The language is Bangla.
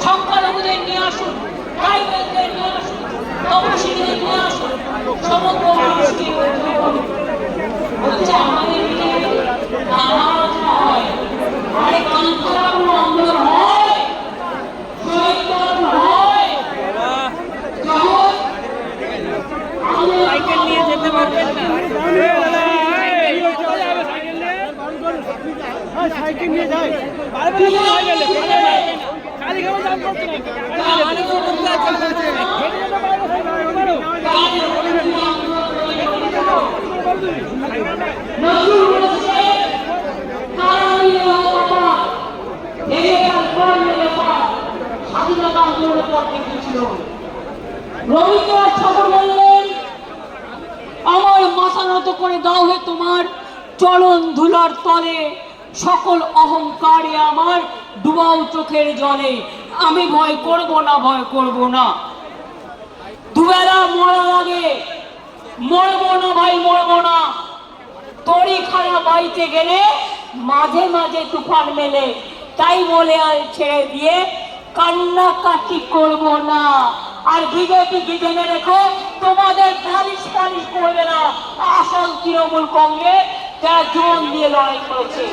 সংখ্যালঘুদের নিয়ে আসুন, ট্রাইবেলদের নিয়ে আসুন, তপশিলীদের নিয়ে আসুন, সমগ্র মানুষকে বলছে আমাদের নারাজ হয়। আরে কান্তারা কোনো আন্দোলন হয়, শহীদ হয়, সাইকেল নিয়ে যেতে পারবেন না, সাইকেল নিয়ে যায় খালি খাবার দাম করছে স্বাধীনতা আন্দোলনের পর দেখেছিল রবীন্দ্রনাথ ঠাকুর বললেন, আমার মাথা নত করে দাও হে তোমার চরণ ধুলার তলে, সকল অহংকারে আমার ডুবাও চোখের জলে, আমি ভয় করব না, ভয় করব না। দুবেলা মরা লাগে, মরবো না ভাই, মরবো না। তরি খানা বাইতে গেলে মাঝে মাঝে তুফান মেলে, তাই বলে আর ছেড়ে দিয়ে কান্নাকাটি করব না। আর বিজেপি কি জেনে রেখো, তোমাদের পালিশ পালিশ করবে না আসল তৃণমূল কংগ্রেস, যারা জীবন দিয়ে লড়াই করেছে।